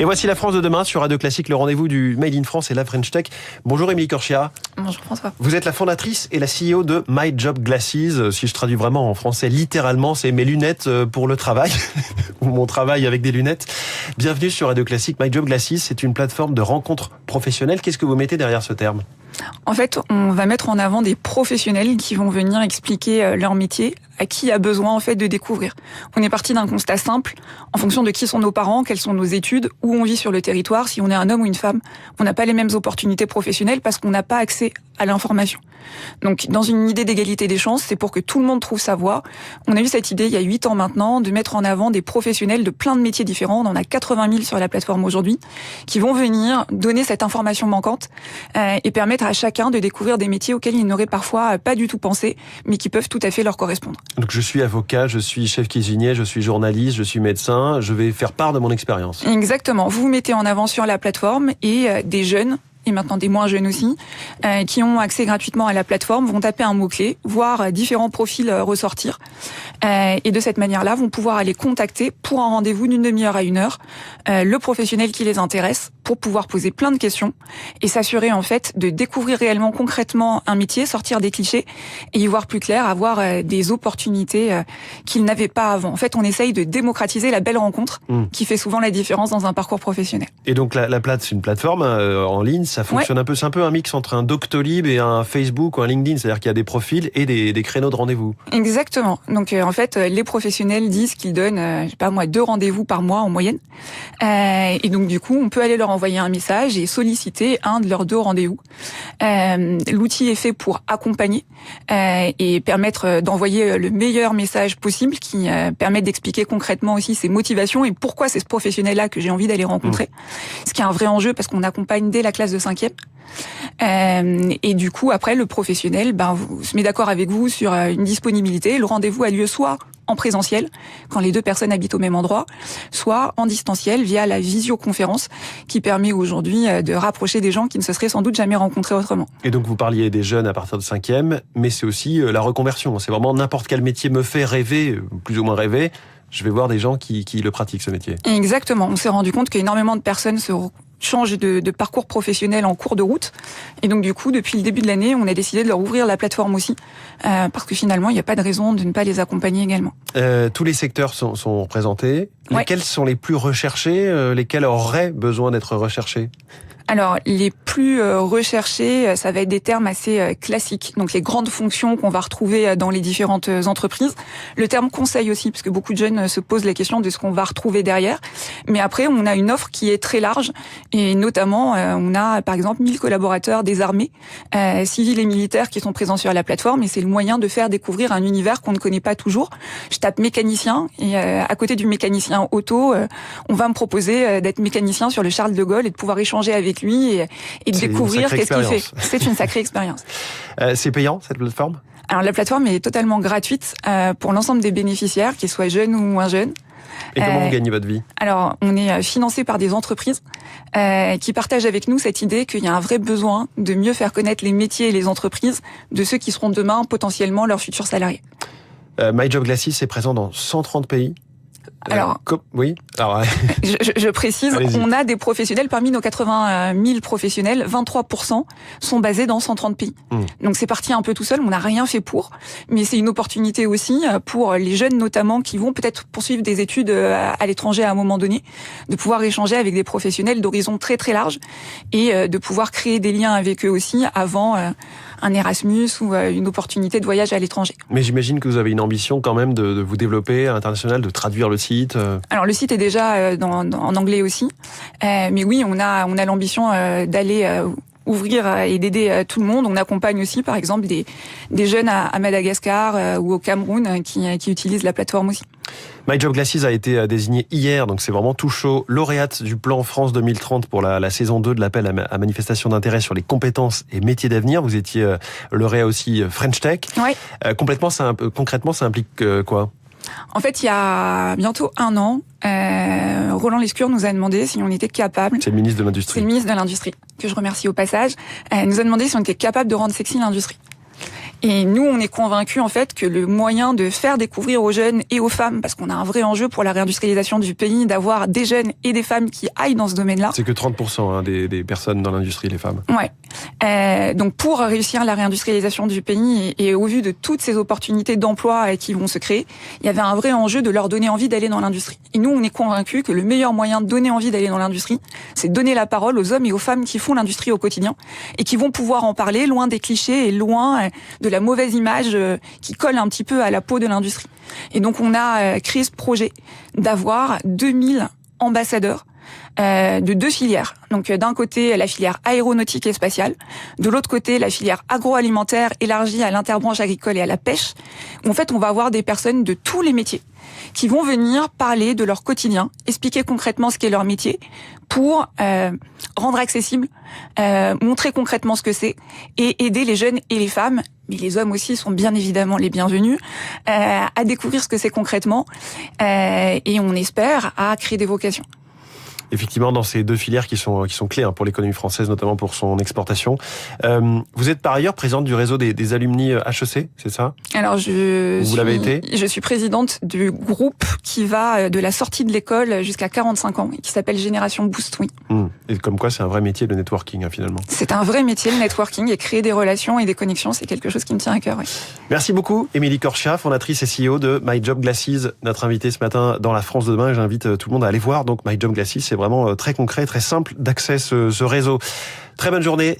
Et voici la France de demain sur Radio Classique, le rendez-vous du Made in France et la French Tech. Bonjour Émilie Corchia. Bonjour François. Vous êtes la fondatrice et la CEO de My Job Glasses. Si je traduis vraiment en français, littéralement, c'est mes lunettes pour le travail, ou mon travail avec des lunettes. Bienvenue sur Radio Classique. My Job Glasses, c'est une plateforme de rencontres professionnelles. Qu'est-ce que vous mettez derrière ce terme ? En fait, on va mettre en avant des professionnels qui vont venir expliquer leur métier à qui a besoin en fait de découvrir. On est parti d'un constat simple, en fonction de qui sont nos parents, quelles sont nos études, où on vit sur le territoire, si on est un homme ou une femme, on n'a pas les mêmes opportunités professionnelles parce qu'on n'a pas accès à l'information. Donc, dans une idée d'égalité des chances, c'est pour que tout le monde trouve sa voie. On a eu cette idée il y a 8 ans maintenant de mettre en avant des professionnels de plein de métiers différents. On en a 80 000 sur la plateforme aujourd'hui qui vont venir donner cette information manquante et permettre à chacun de découvrir des métiers auxquels il n'aurait parfois pas du tout pensé, mais qui peuvent tout à fait leur correspondre. Donc je suis avocat, je suis chef cuisinier, je suis journaliste, je suis médecin, je vais faire part de mon expérience. Exactement, vous vous mettez en avant sur la plateforme et des jeunes, et maintenant des moins jeunes aussi, qui ont accès gratuitement à la plateforme, vont taper un mot-clé, voir différents profils ressortir, et de cette manière-là, vont pouvoir aller contacter pour un rendez-vous d'une demi-heure à 1 heure, le professionnel qui les intéresse, pour pouvoir poser plein de questions, et s'assurer en fait de découvrir réellement concrètement un métier, sortir des clichés, et y voir plus clair, avoir des opportunités qu'ils n'avaient pas avant. En fait, on essaye de démocratiser la belle rencontre, qui fait souvent la différence dans un parcours professionnel. Et donc la plate, c'est une plateforme en ligne. Ça fonctionne un peu, c'est un peu un mix entre un Doctolib et un Facebook ou un LinkedIn, c'est-à-dire qu'il y a des profils et des créneaux de rendez-vous. Exactement. Donc en fait, les professionnels disent qu'ils donnent, je sais pas moi, 2 rendez-vous par mois en moyenne. Et donc du coup, on peut aller leur envoyer un message et solliciter un de leurs 2 rendez-vous. L'outil est fait pour accompagner et permettre d'envoyer le meilleur message possible, qui permet d'expliquer concrètement aussi ses motivations et pourquoi c'est ce professionnel-là que j'ai envie d'aller rencontrer. Ce qui est un vrai enjeu parce qu'on accompagne dès la classe de 5e. Et du coup, après, le professionnel se met d'accord avec vous sur une disponibilité. Le rendez-vous a lieu soit en présentiel, quand les 2 personnes habitent au même endroit, soit en distanciel via la visioconférence, qui permet aujourd'hui de rapprocher des gens qui ne se seraient sans doute jamais rencontrés autrement. Et donc vous parliez des jeunes à partir de 5e, mais c'est aussi la reconversion. C'est vraiment n'importe quel métier me fait rêver, plus ou moins rêver. Je vais voir des gens qui le pratiquent, ce métier. Exactement. On s'est rendu compte qu'énormément de personnes changent de parcours professionnel en cours de route. Et donc, du coup, depuis le début de l'année, on a décidé de leur ouvrir la plateforme aussi, parce que finalement, il n'y a pas de raison de ne pas les accompagner également. Tous les secteurs sont représentés. Lesquels sont les plus recherchés, lesquels auraient besoin d'être recherchés ? Alors, les plus recherchés, ça va être des termes assez classiques. Donc, les grandes fonctions qu'on va retrouver dans les différentes entreprises. Le terme conseil aussi, parce que beaucoup de jeunes se posent la question de ce qu'on va retrouver derrière. Mais après, on a une offre qui est très large. Et notamment, on a, par exemple, 1000 collaborateurs des armées, civils et militaires qui sont présents sur la plateforme. Et c'est le moyen de faire découvrir un univers qu'on ne connaît pas toujours. Je tape mécanicien et à côté du mécanicien auto, on va me proposer d'être mécanicien sur le Charles de Gaulle et de pouvoir échanger avec lui et de découvrir qu'est-ce qu'il fait. C'est une sacrée expérience. C'est payant, cette plateforme ? Alors, la plateforme est totalement gratuite pour l'ensemble des bénéficiaires, qu'ils soient jeunes ou moins jeunes. Et comment vous gagnez votre vie ? Alors, on est financé par des entreprises qui partagent avec nous cette idée qu'il y a un vrai besoin de mieux faire connaître les métiers et les entreprises de ceux qui seront demain potentiellement leurs futurs salariés. My Job Glasses est présent dans 130 pays. Alors, oui. Alors, je précise, on a des professionnels, parmi nos 80 000 professionnels, 23% sont basés dans 130 pays. Donc c'est parti un peu tout seul, on n'a rien fait pour, mais c'est une opportunité aussi pour les jeunes notamment qui vont peut-être poursuivre des études à l'étranger à un moment donné, de pouvoir échanger avec des professionnels d'horizons très très larges et de pouvoir créer des liens avec eux aussi avant un Erasmus ou une opportunité de voyage à l'étranger. Mais j'imagine que vous avez une ambition quand même de vous développer à l'international, de traduire le site. Alors le site est déjà en anglais aussi, mais oui, on a l'ambition d'aller ouvrir et d'aider tout le monde. On accompagne aussi, par exemple, des jeunes à Madagascar ou au Cameroun qui utilisent la plateforme aussi. My Job Glasses a été désignée hier, donc c'est vraiment tout chaud, lauréate du plan France 2030 pour la saison 2 de l'appel à manifestation d'intérêt sur les compétences et métiers d'avenir. Vous étiez lauréat aussi French Tech. Ouais. Concrètement, ça implique quoi ? En fait, il y a bientôt 1 an, Roland Lescure nous a demandé si on était capable... C'est le ministre de l'Industrie. C'est le ministre de l'Industrie, que je remercie au passage. Nous a demandé si on était capable de rendre sexy l'industrie. Et nous, on est convaincus en fait que le moyen de faire découvrir aux jeunes et aux femmes, parce qu'on a un vrai enjeu pour la réindustrialisation du pays, d'avoir des jeunes et des femmes qui aillent dans ce domaine-là. C'est que 30% des personnes dans l'industrie, les femmes. Ouais. Donc pour réussir la réindustrialisation du pays et au vu de toutes ces opportunités d'emploi qui vont se créer, il y avait un vrai enjeu de leur donner envie d'aller dans l'industrie. Et nous, on est convaincus que le meilleur moyen de donner envie d'aller dans l'industrie, c'est de donner la parole aux hommes et aux femmes qui font l'industrie au quotidien et qui vont pouvoir en parler loin des clichés et loin de la mauvaise image qui colle un petit peu à la peau de l'industrie. Et donc on a créé ce projet d'avoir 2000 ambassadeurs de deux filières. Donc d'un côté la filière aéronautique et spatiale, de l'autre côté la filière agroalimentaire élargie à l'interbranche agricole et à la pêche. Où en fait on va avoir des personnes de tous les métiers qui vont venir parler de leur quotidien, expliquer concrètement ce qu'est leur métier pour rendre accessible, montrer concrètement ce que c'est et aider les jeunes et les femmes, mais les hommes aussi sont bien évidemment les bienvenus, à découvrir ce que c'est concrètement et on espère à créer des vocations. Effectivement, dans ces deux filières qui sont clés pour l'économie française, notamment pour son exportation. Vous êtes par ailleurs présidente du réseau des alumni HEC, c'est ça ? Alors vous l'avez été ? Je suis présidente du groupe qui va de la sortie de l'école jusqu'à 45 ans, et qui s'appelle Génération Boost, oui. Et comme quoi, c'est un vrai métier le networking, finalement. C'est un vrai métier le networking, et créer des relations et des connexions, c'est quelque chose qui me tient à cœur, oui. Merci beaucoup, Émilie Corchia, fondatrice et CEO de My Job Glasses, notre invitée ce matin dans La France de demain. J'invite tout le monde à aller voir. Donc My Job Glasses, c'est vraiment très concret, très simple d'accès ce réseau. Très bonne journée.